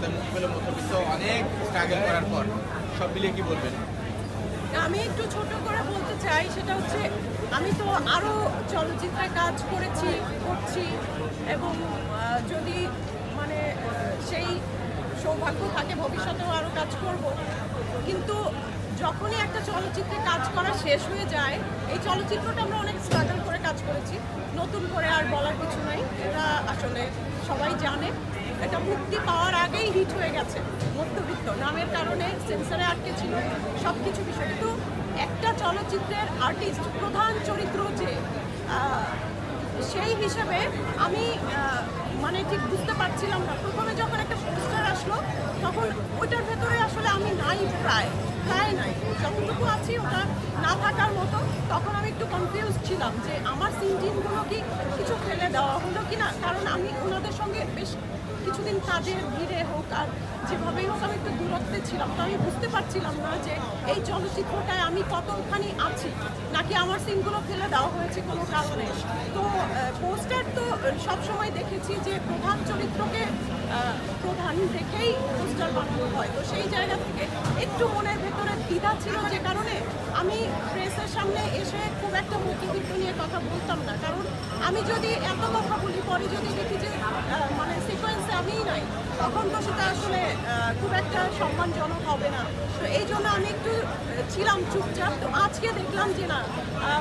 পর্দায় মুক্তি পেল মধ্যবিত্ত অনেক স্ট্রাগল করার পর, সব মিলিয়ে কি বলবেন? আমি একটু ছোট করে বলতে চাই, সেটা হচ্ছে আমি তো আরও চলচ্চিত্রে কাজ করছি এবং যদি মানে সেই সৌভাগ্য থাকে ভবিষ্যতেও আরও কাজ করব। কিন্তু যখনই একটা চলচ্চিত্রে কাজ করা শেষ হয়ে যায়, এই চলচ্চিত্রটা আমরা অনেক স্ট্রাগল করে কাজ করেছি, নতুন করে আর বলার কিছু নাই, এটা আসলে সবাই জানে। এটা মুক্তি পাওয়ার আগেই হিট হয়ে গেছে। মধ্যবিত্ত নামের কারণে সেন্সরে আটকে ছিল সব কিছু বিষয়, কিন্তু একটা চলচ্চিত্রের আর্টিস্ট প্রধান চরিত্র যে সেই হিসেবে আমি মানে ঠিক বুঝতে পারছিলাম না। প্রথমে যখন একটা পোস্টার আসলো তখন ওইটার ভেতরে আসলে আমি নাই, প্রায় নাই, যতটুকু আছি ওটা না থাকার মতো। তখন আমি একটু কনফিউজ ছিলাম যে আমার সিনগুলো কি কিছু ফেলে দেওয়া হলো কি না, কারণ আমি ওনাদের সঙ্গে বেশ কিছুদিন কাজের ভিড়ে হোক আর যেভাবেই হোক আমি একটু দূরত্বে ছিলাম। তো আমি বুঝতে পারছিলাম না যে এই চলচ্চিত্রটায় আমি কতখানি আছি, নাকি আমার সিনগুলো ফেলে দেওয়া হয়েছে কোনো কারণে। তো পোস্টার তো সবসময় দেখেছি যে প্রধান চরিত্রকে প্রধান রেখেই পোস্টার বানানো হয়, তো সেই জায়গা থেকে একটু মনের ভেতরে দ্বিধা ছিল, যে কারণে আমি প্রেসের সামনে এসে খুব একটা মধ্যবিত্ত নিয়ে কথা বলতাম না। কারণ আমি যদি এত কথা বলি, পরে যদি দেখি যে মানে সিকোয়েন্সে আমিই নাই, তখন তো সেটা আসলে খুব একটা সম্মানজনক হবে না। তো এই জন্য আমি একটু ছিলাম চুপচাপ। তো আজকে দেখলাম যে না,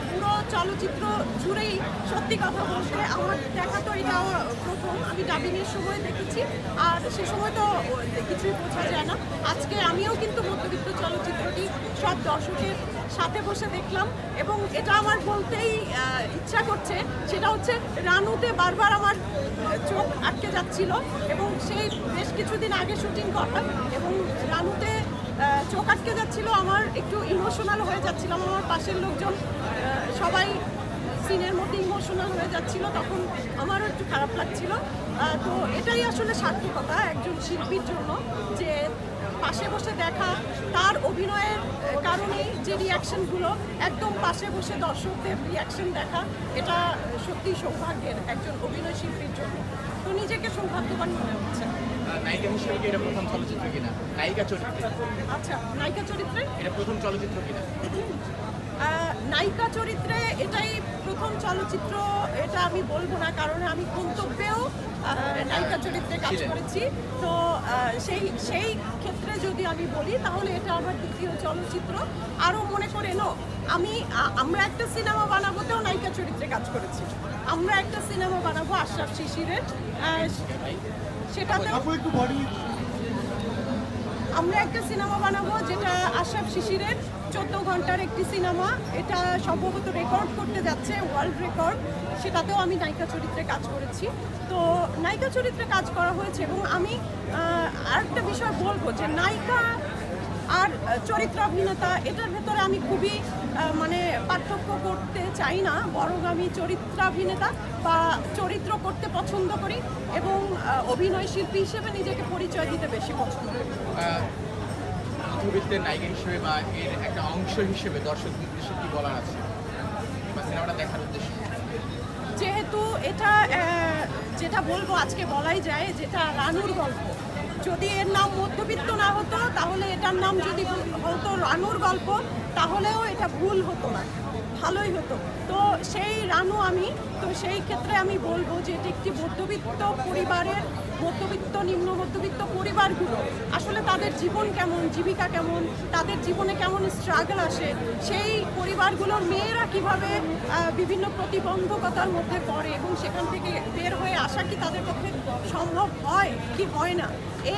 পুরো চলচ্চিত্র জুড়েই সত্যি কথা বলতে আমার দেখা তো এটা প্রথম। আমি ডাবিংয়ের সময় দেখেছি, আর সে সময় তো কিছুই বোঝা যায় না। আজকে আমিও কিন্তু মধ্যবিত্ত চলচ্চিত্রটি সব দর্শকের সাথে বসে দেখলাম, এবং এটা আমার বলতেই ইচ্ছা করছে, সেটা হচ্ছে রানুতে বারবার আমার চোখ আটকে যাচ্ছিল, এবং সেই বেশ কিছুদিন আগে শুটিং করা, এবং রানুতে চোখ আটকে যাচ্ছিল, আমার একটু ইমোশনাল হয়ে যাচ্ছিলাম। আমার পাশের লোকজন সবাই সিনের মধ্যে ইমোশনাল হয়ে যাচ্ছিল, তখন আমারও একটু খারাপ লাগছিল। তো এটাই আসলে সার্থকতা একজন শিল্পীর জন্য, যে পাশে বসে দেখা, তার অভিনয়ের কারণেই যে রিয়াকশনগুলো, একদম পাশে বসে দর্শকদের রিয়াকশন দেখা, এটা সত্যি সৌভাগ্যের একজন অভিনয় শিল্পীর জন্য। তো নিজেকে সৌভাগ্যবান মনে হচ্ছে। নায়িকা হিসেবে কি এটা প্রথম চলচ্চিত্র কিনা? নায়িকা চরিত্রে? আচ্ছা, নায়িকা চরিত্রে এটা প্রথম চলচ্চিত্র কিনা? নায়িকা চরিত্রে এটাই প্রথম চলচ্চিত্র, এটা আমি বলবো না, কারণ আমি গন্তব্যেও নায়িকা চরিত্রে কাজ করেছি। তো সেই ক্ষেত্রে যদি আমি বলি, তাহলে এটা আমার দ্বিতীয় চলচ্চিত্র। আরও মনে করে আমরা একটা সিনেমা বানাবোতেও নায়িকা চরিত্রে কাজ করেছি। আমরা একটা সিনেমা বানাবো আশরাফ শিশিরের, সেটাতে আমরা একটা সিনেমা বানাবো যেটা আশরাফ শিশিরের 14 ঘন্টার একটি সিনেমা। এটা সম্ভবত রেকর্ড করতে যাচ্ছে, ওয়ার্ল্ড রেকর্ড। সেটাতেও আমি নায়িকা চরিত্রে কাজ করেছি। তো নায়িকা চরিত্রে কাজ করা হয়েছে, এবং আমি আরেকটা বিষয় বলবো যে নায়িকা আর চরিত্রাভিনেতা, এটার ভেতরে আমি খুবই মানে পার্থক্য করতে চাই না, বরং আমি চরিত্রাভিনেতা বা চরিত্র করতে পছন্দ করি, এবং অভিনয় শিল্পী হিসেবে নিজেকে পরিচয় দিতে বেশি পছন্দ করি। মধ্যবিত্তের নায়িকা হিসেবে বা এর একটা অংশ হিসেবে দর্শকদের উদ্দেশ্যে কি বলার আছে, বা সিনেমাটা দেখার উদ্দেশ্যে? যেহেতু এটা যেটা বলবো আজকে বলাই যায়, যেটা রানুর গল্প, যদি এর নাম মধ্যবিত্ত না হতো, তাহলে এটার নাম যদি হতো রানুর গল্প, তাহলেও এটা ভুল হতো না, ভালোই হতো। তো সেই রানু আমি, তো সেই ক্ষেত্রে আমি বলবো যে এটি একটি মধ্যবিত্ত পরিবারের, মধ্যবিত্ত নিম্ন মধ্যবিত্ত পরিবারগুলো আসলে তাদের জীবন কেমন, জীবিকা কেমন, তাদের জীবনে কেমন স্ট্রাগল আসে, সেই পরিবারগুলোর মেয়েরা কিভাবে বিভিন্ন প্রতিবন্ধকতার মধ্যে পড়ে, এবং সেখান থেকে বের হয়ে আসা কি তাদের পক্ষে সম্ভব হয় কি হয় না,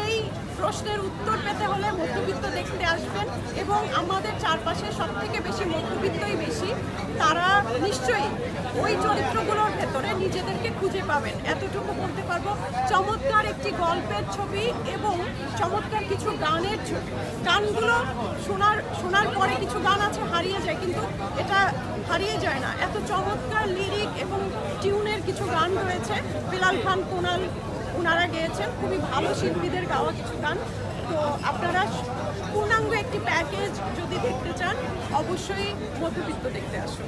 এই প্রশ্নের উত্তর পেতে হলে মধ্যবিত্ত দেখতে আসবেন। এবং আমাদের চারপাশে সবথেকে বেশি মধ্যবিত্তই বেশি, তারা নিশ্চয়ই ওই চরিত্রগুলোর ভেতরে নিজেদেরকে খুঁজে পাবেন, এতটুকু বলতে পারবো। চমৎকার একটি গল্পের ছবি এবং চমৎকার কিছু গানের ছবি। গানগুলো শোনার পরে কিছু গান আছে হারিয়ে যায়, কিন্তু এটা হারিয়ে যায় না, এত চমৎকার লিরিক এবং টিউনের কিছু গান রয়েছে। বিলাল খান, কোনাল, ওনারা গেয়েছেন, খুবই ভালো শিল্পীদের গাওয়া কিছু গান। তো আপনারা পূর্ণাঙ্গ একটি প্যাকেজ যদি দেখতে চান, অবশ্যই মধ্যবিত্ত দেখতে আসুন।